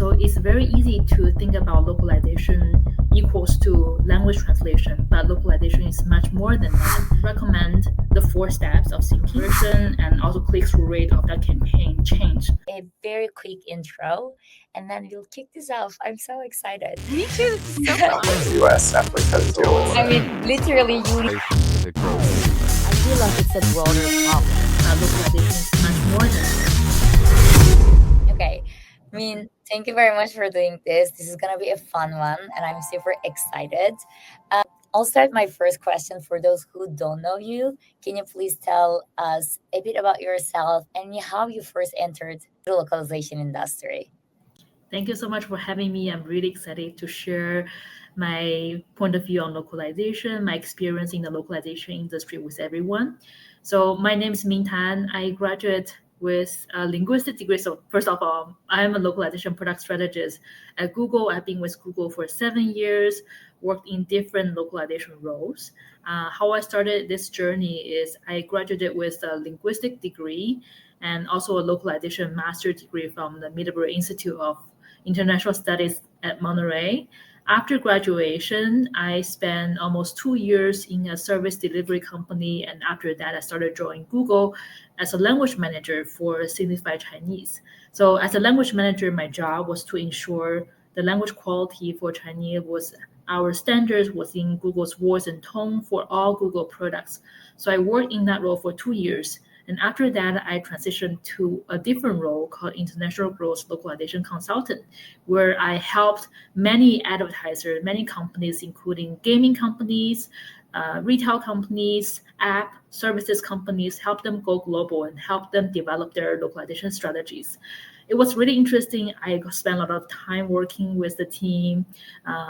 So it's very easy to think about localization equals to language translation, but localization is much more than that. I recommend the 4 steps of thinking, conversion, and also click-through rate of that campaign change. A very quick intro, and then we'll kick this off. I'm so excited. Me too. This is so fun. The U.S. Netflix has to deal with. I mean, literally, I feel like it's a broader problem. Localization is much more than that. Okay. I mean, thank you very much for doing this. This is going to be a fun one, and I'm super excited. I'll start my first question for those who don't know you. Can you please tell us a bit about yourself and how you first entered the localization industry? Thank you so much for having me. I'm really excited to share my point of view on localization, my experience in the localization industry with everyone. So my name is Minh Tan. I graduated with a linguistic degree. So first of all, I am a localization product strategist at Google. I've been with Google for 7 years, worked in different localization roles. How I started this journey is I graduated with a linguistic degree and also a localization master degree from the Middlebury Institute of International Studies at Monterey. After graduation, I spent almost 2 years in a service delivery company, and after that, I started joining Google as a language manager for Signified Chinese. So as a language manager, my job was to ensure the language quality for Chinese was our standards was in Google's voice and tone for all Google products. So I worked in that role for 2 years. And after that, I transitioned to a different role called International Growth Localization Consultant, where I helped many advertisers, many companies, including gaming companies, retail companies, app services companies, help them go global and help them develop their localization strategies. It was really interesting. I spent a lot of time working with the team,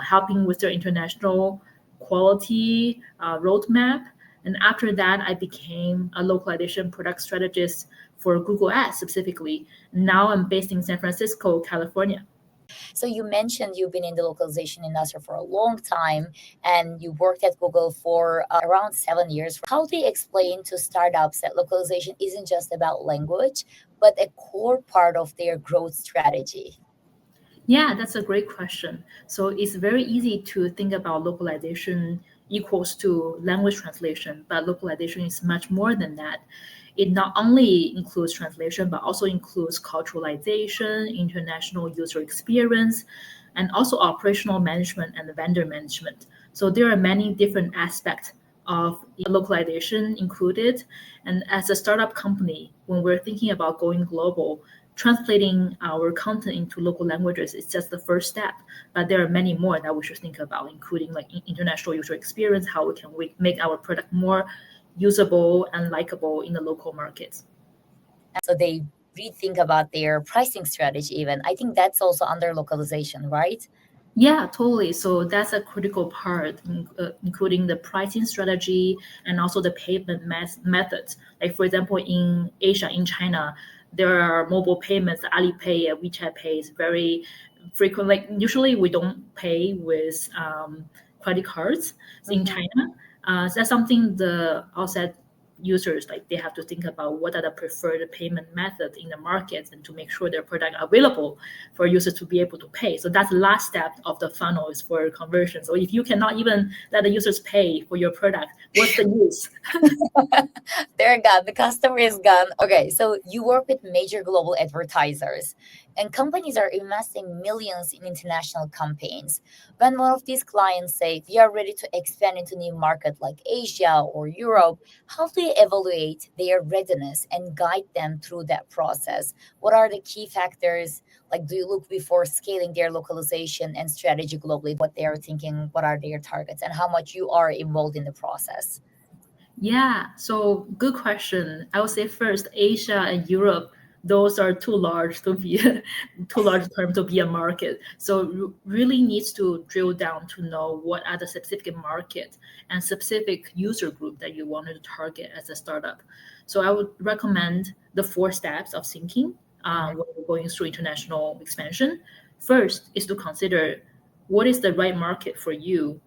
helping with their international quality roadmap. And after that, I became a localization product strategist for Google Ads specifically. Now I'm based in San Francisco, California. So you mentioned you've been in the localization industry for a long time and you worked at Google for around 7 years. How do you explain to startups that localization isn't just about language, but a core part of their growth strategy? Yeah, that's a great question. So it's very easy to think about localization equals to language translation, but localization is much more than that. It not only includes translation, but also includes culturalization, international user experience, and also operational management and vendor management. So there are many different aspects of localization included. And as a startup company, when we're thinking about going global, translating our content into local languages is just the first step, but there are many more that we should think about, including like international user experience, how we make our product more usable and likable in the local markets. So they rethink about their pricing strategy even. I think that's also under localization, right? Yeah, totally. So that's a critical part, including the pricing strategy and also the payment methods. Like for example, in Asia, in China, there are mobile payments. Alipay and WeChat Pay is very frequent. Like usually, we don't pay with credit cards in China. So that's something the outside users like they have to think about what are the preferred payment methods in the markets and to make sure their product are available for users to be able to pay. So that's the last step of the funnel is for conversion. So if you cannot even let the users pay for your product, what's the use? They're gone. The customer is gone. Okay, so you work with major global advertisers, and companies are investing millions in international campaigns. When one of these clients say we are ready to expand into new market like Asia or Europe, how do you evaluate their readiness and guide them through that process? What are the key factors? Like, do you look before scaling their localization and strategy globally, what they are thinking, what are their targets, and how much you are involved in the process? Yeah, so good question. I would say first, Asia and Europe, those are too large to be too large term to be a market. So really needs to drill down to know what are the specific market and specific user group that you wanted to target as a startup. So I would recommend the 4 steps of thinking when you're going through international expansion. First is to consider what is the right market for you.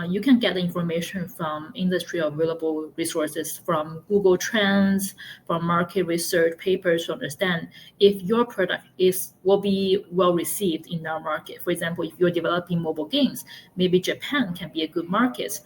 You can get the information from industry available resources, from Google Trends, from market research papers to understand if your product will be well received in our market. For example, if you're developing mobile games, maybe Japan can be a good market.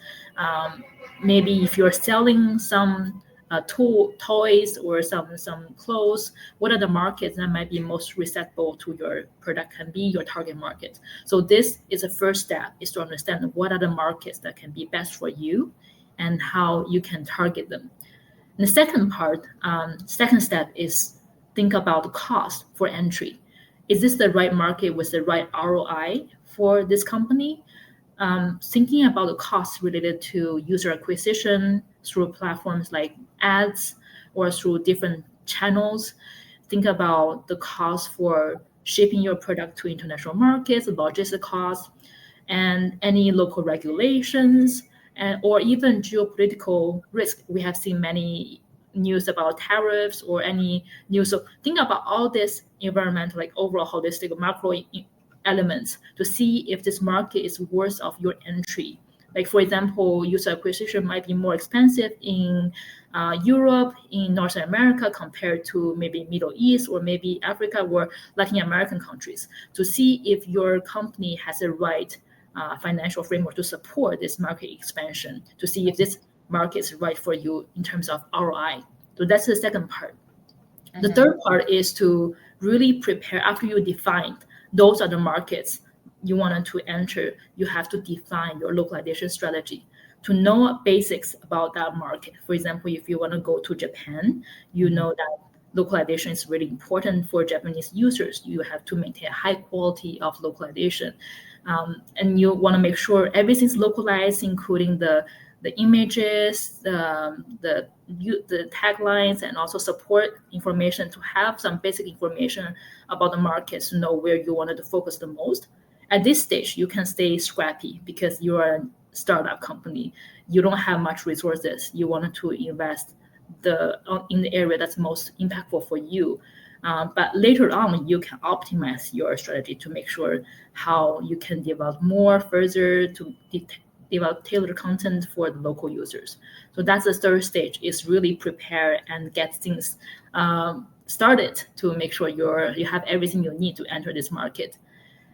Maybe if you're selling some toys or some clothes, what are the markets that might be most receptive to your product, can be your target market. So this is the first step, is to understand what are the markets that can be best for you and how you can target them. And the second step is think about the cost for entry. Is this the right market with the right ROI for this company? Thinking about the costs related to user acquisition through platforms like ads or through different channels. Think about the cost for shipping your product to international markets, logistic costs, and any local regulations, or even geopolitical risk. We have seen many news about tariffs or any news. So think about all this environmental, like overall holistic macro elements to see if this market is worth of your entry. Like, for example, user acquisition might be more expensive in Europe, in North America, compared to maybe Middle East or maybe Africa or Latin American countries, to see if your company has the right financial framework to support this market expansion, to see if this market is right for you in terms of ROI. So that's the second part. The third part is to really prepare. After you define those are the markets you wanted to enter, you have to define your localization strategy to know basics about that market. For example, if you want to go to Japan, you know that localization is really important for Japanese users. You have to maintain a high quality of localization. And you want to make sure everything's localized, including the images, the taglines, and also support information, to have some basic information about the markets, to know where you wanted to focus the most. At this stage, you can stay scrappy because you are a startup company. You don't have much resources. You wanted to invest in the area that's most impactful for you. But later on, you can optimize your strategy to make sure how you can develop more further to develop tailored content for the local users. So that's the third stage, is really prepare and get things started to make sure you have everything you need to enter this market.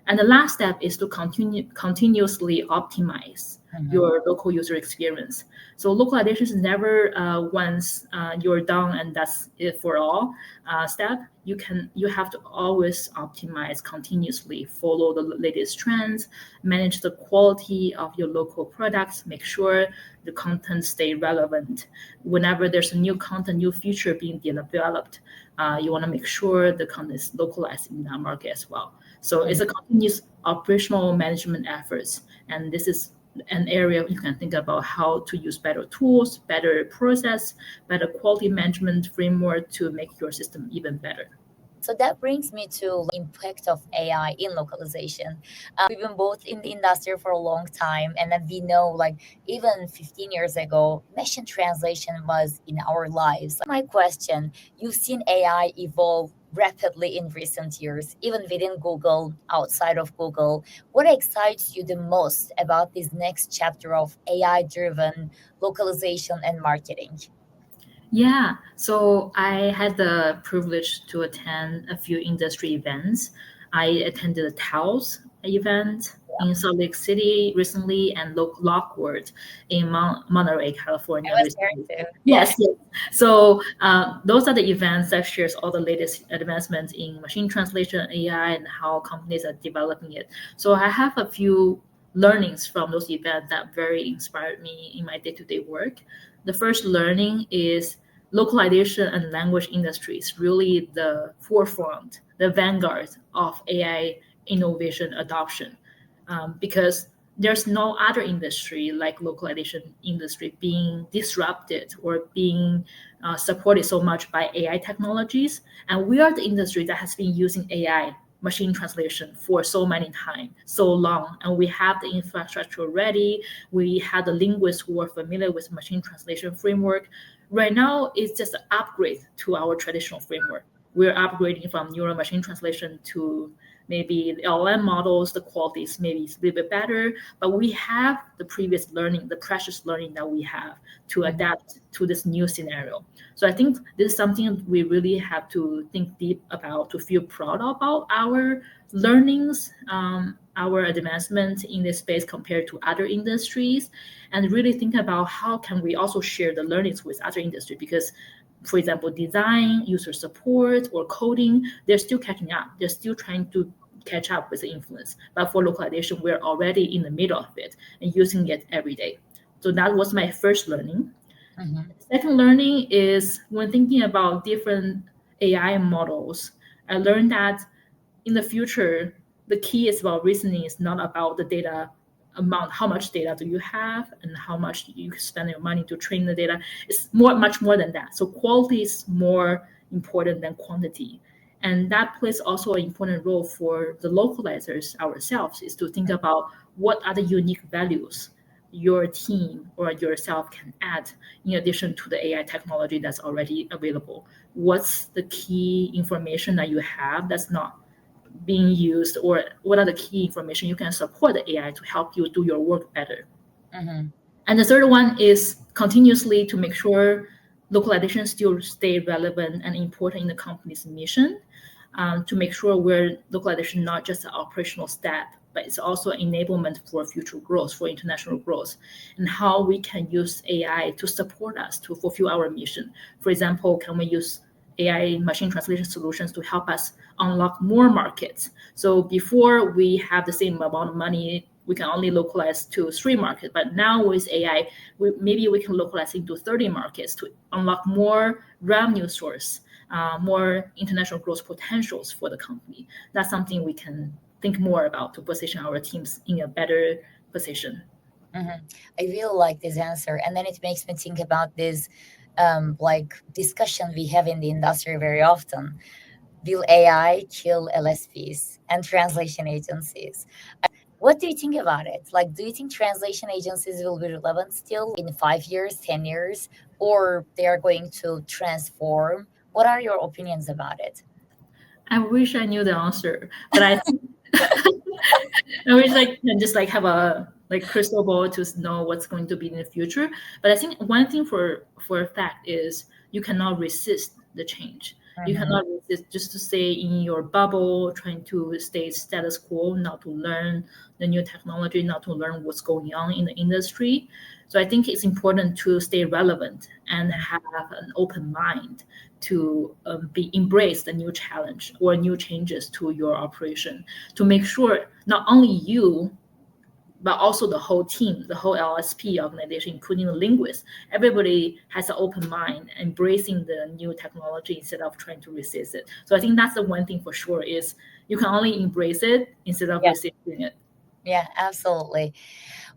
And the last step is to continuously optimize your local user experience. So localization is never once you're done and that's it for all step. You have to always optimize continuously, follow the latest trends, manage the quality of your local products, make sure the content stay relevant. Whenever there's a new content, new feature being developed, you want to make sure the content is localized in that market as well. So it's a continuous operational management efforts. And this is an area you can think about how to use better tools, better process, better quality management framework to make your system even better. So that brings me to impact of AI in localization. We've been both in the industry for a long time, and then we know, like, even 15 years ago, machine translation was in our lives. My question: you've seen AI evolve rapidly in recent years, even within Google, outside of Google. What excites you the most about this next chapter of AI-driven localization and marketing? Yeah, so I had the privilege to attend a few industry events. I attended a TAOS event in Salt Lake City recently, and Lockwood in Monterey, California. I was there recently. too. Yes, yes. So those are the events that shares all the latest advancements in machine translation, AI, and how companies are developing it. So I have a few learnings from those events that very inspired me in my day-to-day work. The first learning is localization and language industry is really the forefront, the vanguard of AI innovation adoption, because there's no other industry like localization industry being disrupted or being supported so much by AI technologies. And we are the industry that has been using AI machine translation for so many times, so long, and we have the infrastructure ready. We have the linguists who are familiar with machine translation framework. Right now, it's just an upgrade to our traditional framework. We're upgrading from neural machine translation to maybe the LLM models, the quality is maybe a little bit better, but we have the previous learning, the precious learning that we have to adapt to this new scenario. So I think this is something we really have to think deep about, to feel proud about our learnings, our advancement in this space compared to other industries, and really think about how can we also share the learnings with other industries. Because, for example, design, user support, or coding, they're still catching up. They're still trying to catch up with the influence. But for localization, we're already in the middle of it and using it every day. So that was my first learning. Second learning is when thinking about different AI models, I learned that in the future, the key is about reasoning is not about the data amount, how much data do you have and how much you spend your money to train the data. It's much more than that. So quality is more important than quantity. And that plays also an important role for the localizers ourselves, is to think about what are the unique values your team or yourself can add in addition to the AI technology that's already available. What's the key information that you have that's not being used, or what are the key information you can support the AI to help you do your work better? And the third one is continuously to make sure localization still stay relevant and important in the company's mission, to make sure we're localization not just an operational step, but it's also enablement for future growth, for international growth, and how we can use AI to support us to fulfill our mission. For example, can we use AI machine translation solutions to help us unlock more markets? So before we have the same amount of money, we can only localize to 3 markets. But now with AI, maybe we can localize into 30 markets to unlock more revenue source, more international growth potentials for the company. That's something we can think more about to position our teams in a better position. I really like this answer. And then it makes me think about this like discussion we have in the industry very often. Will AI kill LSPs and translation agencies? What do you think about it? Like, do you think translation agencies will be relevant still in 5 years, 10 years, or they are going to transform? What are your opinions about it? I wish I knew the answer, but I wish I can just like have a crystal ball to know what's going to be in the future. But I think one thing for a fact is you cannot resist the change. You cannot resist just to stay in your bubble, trying to stay status quo, not to learn the new technology, not to learn what's going on in the industry. So I think it's important to stay relevant and have an open mind to embrace the new challenge or new changes to your operation, to make sure not only you, but also the whole team, the whole LSP organization, including the linguists, everybody has an open mind, embracing the new technology instead of trying to resist it. So I think that's the one thing for sure, is you can only embrace it instead of resisting it. Yeah, absolutely.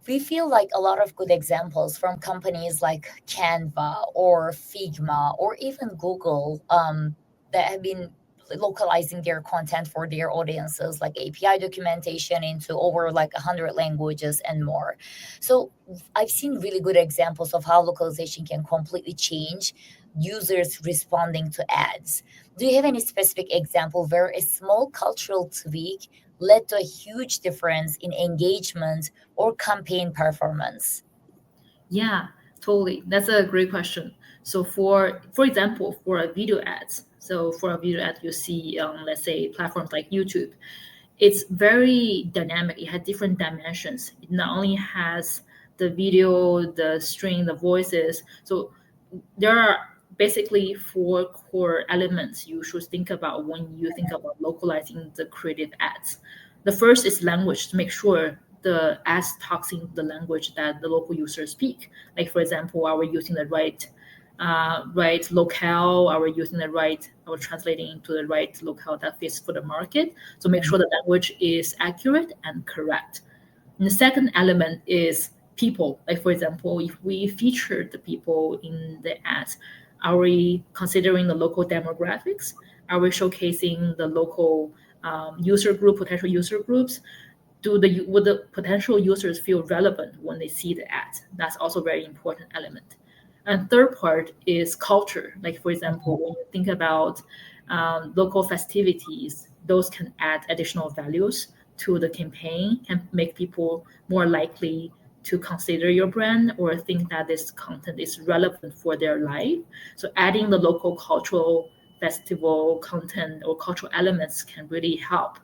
We feel like a lot of good examples from companies like Canva or Figma or even Google that have been localizing their content for their audiences, like API documentation into over like 100 languages and more. So I've seen really good examples of how localization can completely change users responding to ads. Do you have any specific example where a small cultural tweak led to a huge difference in engagement or campaign performance? Yeah, totally. That's a great question. So for example, for a video ads, so for a video ad you see let's say platforms like YouTube, it's very dynamic. It has different dimensions. It not only has the video, the string, the voices. So there are basically 4 core elements you should think about when you think about localizing the creative ads. The first is language, to make sure the ads talks in the language that the local users speak. Like for example, are we using the right locale? Are we using the right? Are we translating into the right locale that fits for the market? So make sure the language is accurate and correct. And the second element is people. Like for example, if we feature the people in the ads, are we considering the local demographics? Are we showcasing the local potential user groups? Would the potential users feel relevant when they see the ads? That's also a very important element. And third part is culture. Like for example, when you think about local festivities, those can add additional values to the campaign and make people more likely to consider your brand or think that this content is relevant for their life. So adding the local cultural festival content or cultural elements can really help.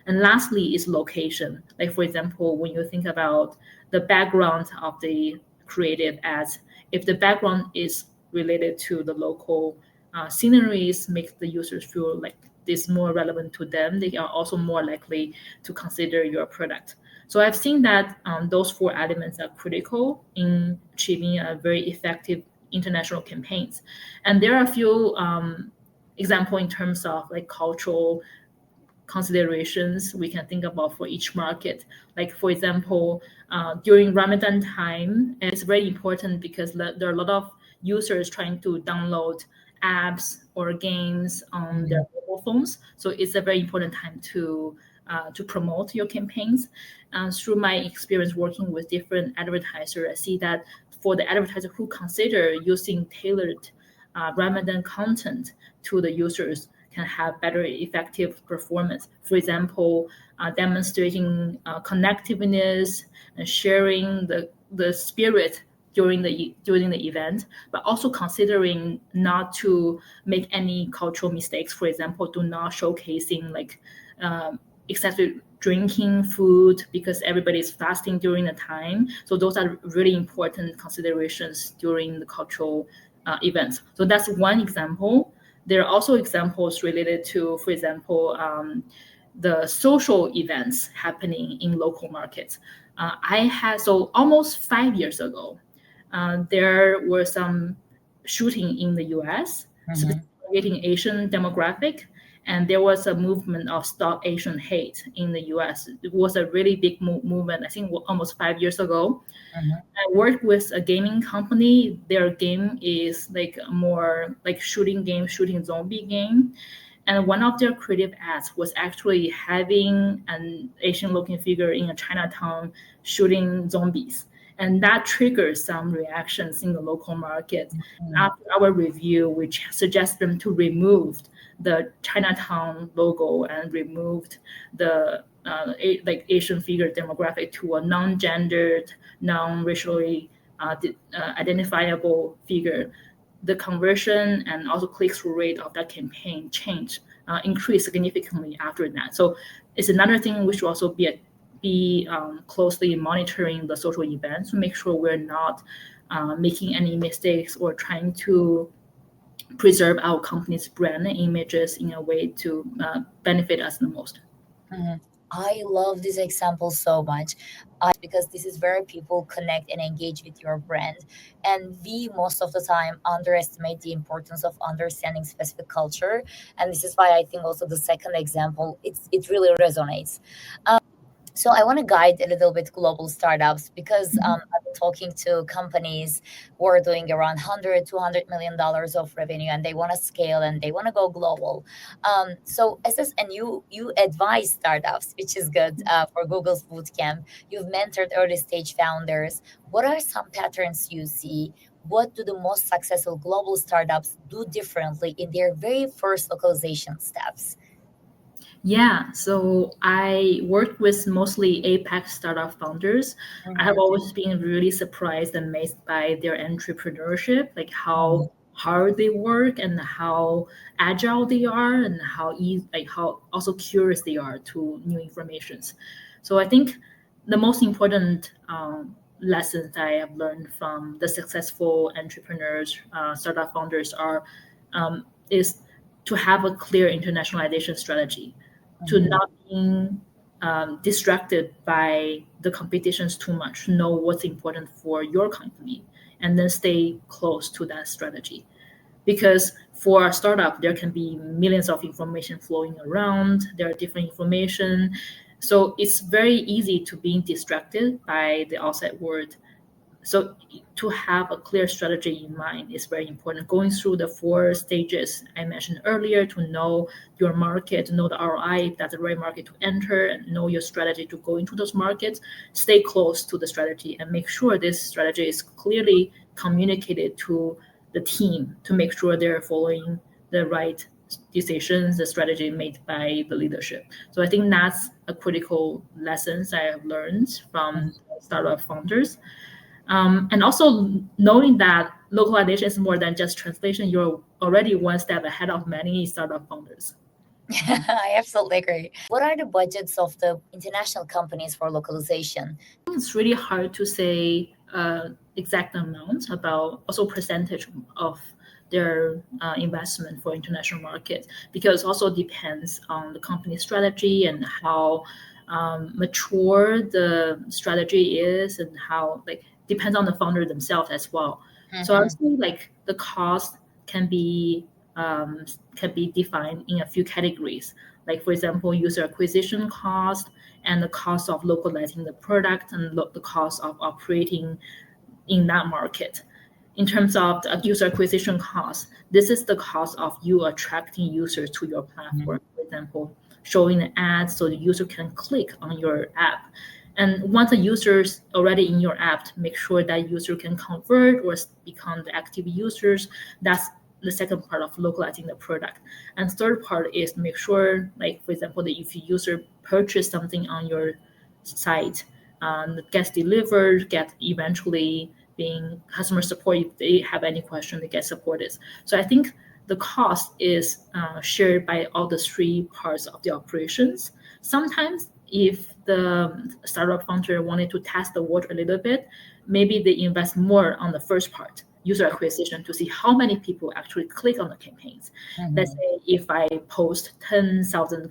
And lastly is location. Like for example, when you think about the background of the creative ads, if the background is related to the local sceneries, make the users feel like this more relevant to them, they are also more likely to consider your product. So I've seen that those four elements are critical in achieving a very effective international campaigns. And there are a few example in terms of like cultural considerations we can think about for each market. Like for example, during Ramadan time, it's very important because there are a lot of users trying to download apps or games on their mobile phones. So it's a very important time to promote your campaigns. Through my experience working with different advertisers, I see that for the advertiser who consider using tailored Ramadan content to the users can have better effective performance. For example, demonstrating connectiveness and sharing the spirit during the event, but also considering not to make any cultural mistakes. For example, do not showcasing like excessive drinking food because everybody is fasting during the time. So those are really important considerations during the cultural events. So that's one example. There are also examples related to, for example, the social events happening in local markets. So almost 5 years ago, there were some shooting in the US, targeting Asian demographic, and there was a movement of Stop Asian Hate in the US. It was a really big movement, I think almost 5 years ago. I worked with a gaming company. Their game is like more like shooting zombie game. And one of their creative ads was actually having an Asian looking figure in a Chinatown shooting zombies. And that triggers some reactions in the local market. After our review, which suggests them to remove the Chinatown logo and removed the like Asian figure demographic to a non-gendered, non-racially identifiable figure, the conversion and also click-through rate of that campaign increased significantly after that. So it's another thing we should also be closely monitoring the social events to make sure we're not making any mistakes or trying to preserve our company's brand and images in a way to benefit us the most. I love this example so much because this is where people connect and engage with your brand. And we, most of the time, underestimate the importance of understanding specific culture. And this is why I think also the second example, it really resonates. So I want to guide a little bit global startups because I've been talking to companies who are doing around 100, $200 million of revenue, and they want to scale and they want to go global. So and you advise startups, which is good for Google's Bootcamp. You've mentored early stage founders. What are some patterns you see? What do the most successful global startups do differently in their very first localization steps? Yeah, so I work with mostly APAC startup founders. I have always been really surprised and amazed by their entrepreneurship, like how hard they work and how agile they are and how how also curious they are to new informations. So I think the most important lessons I have learned from the successful entrepreneurs, startup founders is to have a clear internationalization strategy, to not being distracted by the competitions too much, know what's important for your company, and then stay close to that strategy. Because for a startup, there can be millions of information flowing around. There are different information. So it's very easy to being distracted by the outside world. So to have a clear strategy in mind is very important. Going through the 4 stages I mentioned earlier to know your market, know the ROI, if that's the right market to enter, and know your strategy to go into those markets. Stay close to the strategy and make sure this strategy is clearly communicated to the team to make sure they're following the right decisions, the strategy made by the leadership. So I think that's a critical lessons I have learned from startup founders. And also knowing that localization is more than just translation, you're already one step ahead of many startup founders. I absolutely agree. What are the budgets of the international companies for localization? It's really hard to say exact amount about also percentage of their investment for international market, because it also depends on the company strategy and how mature the strategy is, and how depends on the founder themselves as well. So I would say the cost can be defined in a few categories. Like for example, user acquisition cost and the cost of localizing the product and the cost of operating in that market. In terms of the user acquisition cost, this is the cost of you attracting users to your platform. For example, showing the ads so the user can click on your app. And once a user's already in your app, make sure that user can convert or become the active users. That's the second part of localizing the product. And third part is make sure, for example, that if a user purchase something on your site, gets delivered, get eventually being customer support. If they have any question, they get supported. So I think the cost is shared by all the three parts of the operations. Sometimes if the startup founder wanted to test the water a little bit, maybe they invest more on the first part, user acquisition, to see how many people actually click on the campaigns. Let's say if I post 10,000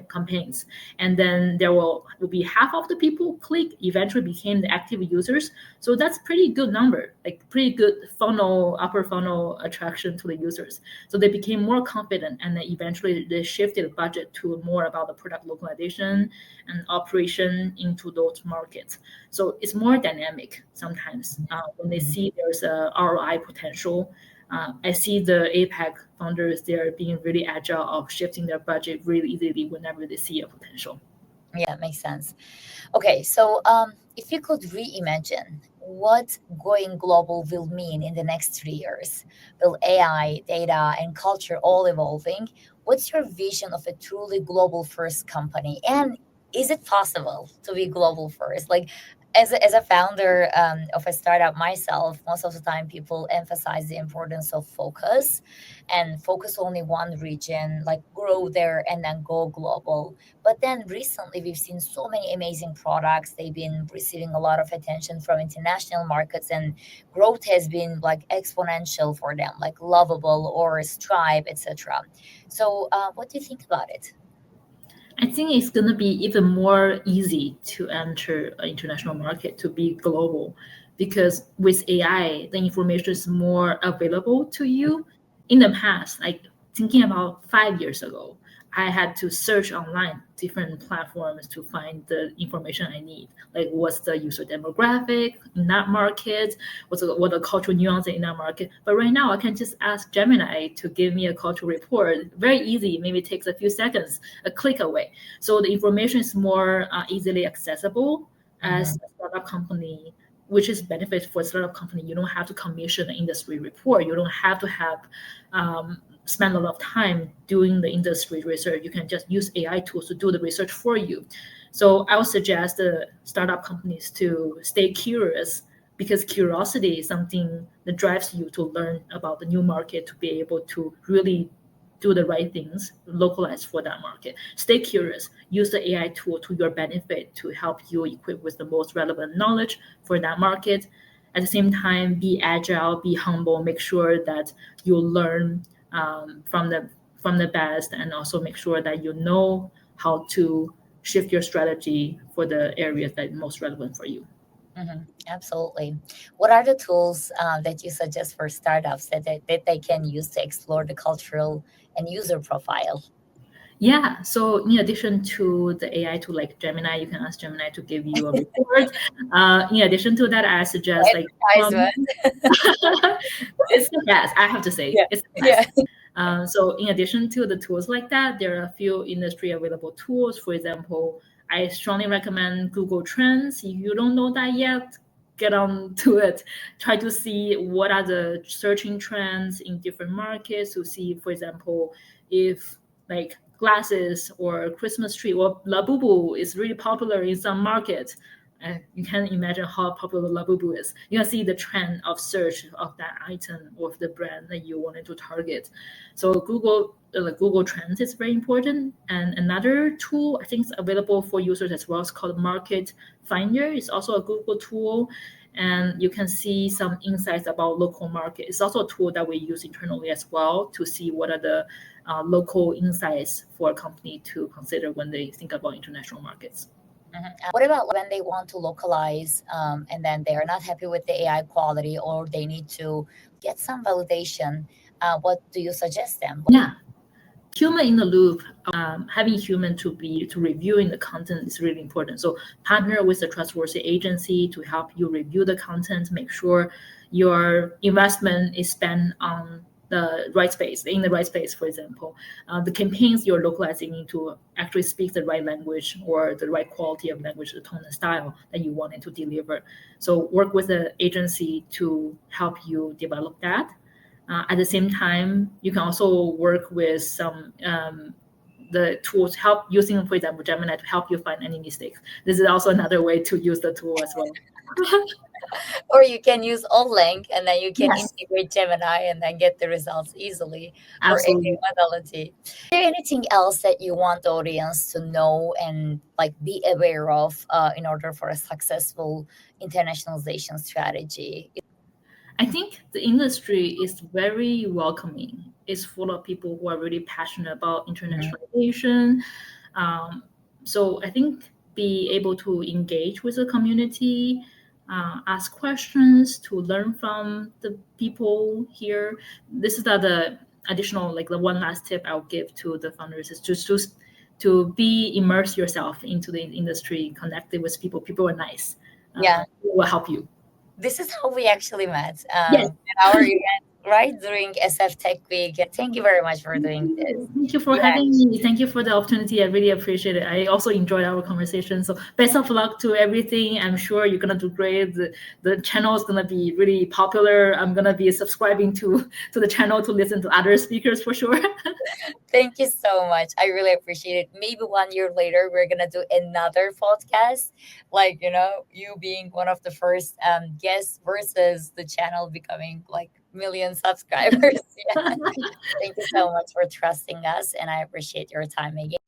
campaigns, and then there will be half of the people click, eventually became the active users. So that's pretty good number, pretty good upper funnel attraction to the users. So they became more confident, and then eventually they shifted the budget to more about the product localization and operation into those markets. So it's more dynamic sometimes when they see there's a ROI potential. I see the APAC founders, they're being really agile of shifting their budget really easily whenever they see a potential. Yeah, makes sense. Okay, so if you could reimagine what going global will mean in the next 3 years, will AI, data, and culture all evolving? What's your vision of a truly global first company? And is it possible to be global first? Like, as a founder of a startup myself, most of the time people emphasize the importance of focus and focus only one region, like grow there and then go global. But then recently, we've seen so many amazing products. They've been receiving a lot of attention from international markets, and growth has been like exponential for them, like Lovable or Stripe, etc. So, what do you think about it? I think it's going to be even more easy to enter an international market, to be global, because with AI, the information is more available to you. In the past, like thinking about 5 years ago, I had to search online different platforms to find the information I need. Like what's the user demographic in that market, what the cultural nuance in that market. But right now I can just ask Gemini to give me a cultural report. Very easy, maybe it takes a few seconds, a click away. So the information is more easily accessible as a startup company, which is benefit for a startup company. You don't have to commission an industry report. You don't have to have spend a lot of time doing the industry research. You can just use AI tools to do the research for you. So I would suggest the startup companies to stay curious, because curiosity is something that drives you to learn about the new market, to be able to really do the right things, localize for that market. Stay curious, use the AI tool to your benefit to help you equip with the most relevant knowledge for that market. At the same time, be agile, be humble, make sure that you learn from the best, and also make sure that you know how to shift your strategy for the areas that are most relevant for you. Absolutely. What are the tools that you suggest for startups that they can use to explore the cultural and user profile? Yeah, so in addition to the AI tool like Gemini, you can ask Gemini to give you a report. In addition to that, I suggest Advertisement. it's the best, I have to say. Yeah. It's the Yeah. best. So in addition to the tools like that, there are a few industry available tools. For example, I strongly recommend Google Trends. If you don't know that yet, get on to it, try to see what are the searching trends in different markets to see, for example, if like glasses or Christmas tree or Labubu is really popular in some markets. You can imagine how popular Labubu is. You can see the trend of search of that item or of the brand that you wanted to target. So Google Trends is very important. And another tool I think is available for users as well is called Market Finder. It's also a Google tool, and you can see some insights about local market. It's also a tool that we use internally as well to see what are the local insights for a company to consider when they think about international markets. What about when they want to localize and then they are not happy with the AI quality or they need to get some validation? What do you suggest them? Yeah, human in the loop, having human to reviewing the content is really important. So partner with a trustworthy agency to help you review the content, make sure your investment is spent on the right space, in the right space. For example, the campaigns you're localizing need to actually speak the right language or the right quality of language, the tone and style that you wanted to deliver. So work with the agency to help you develop that. At the same time, you can also work with some the tools help using, for example, Gemini to help you find any mistakes. This is also another way to use the tool as well. Or you can use Olink and then you can Yes, integrate Gemini and then get the results easily for any absolutely. modality. Is there anything else that you want the audience to know and like be aware of in order for a successful internationalization strategy? I think the industry is very welcoming. It's full of people who are really passionate about Mhm. internationalization. Um, so I think be able to engage with the community, ask questions, to learn from the people here. This is the additional, like the one last tip I'll give to the founders is just to be immerse yourself into the industry, connected with people. People are nice. Yeah, Will help you. this is how we actually met Yes. at our event, right? During SF Tech Week. Thank you very much for doing this. Thank you for Yeah. having me. Thank you for the opportunity. I really appreciate it. I also enjoyed our conversation. So best of luck to everything. I'm sure you're gonna do great. The channel is gonna be really popular. I'm gonna be subscribing to the channel to listen to other speakers for sure. Thank you so much. I really appreciate it. Maybe 1 year later, we're gonna do another podcast, like you being one of the first guests versus the channel becoming like million subscribers. Yeah. Thank you so much for trusting us, and I appreciate your time again.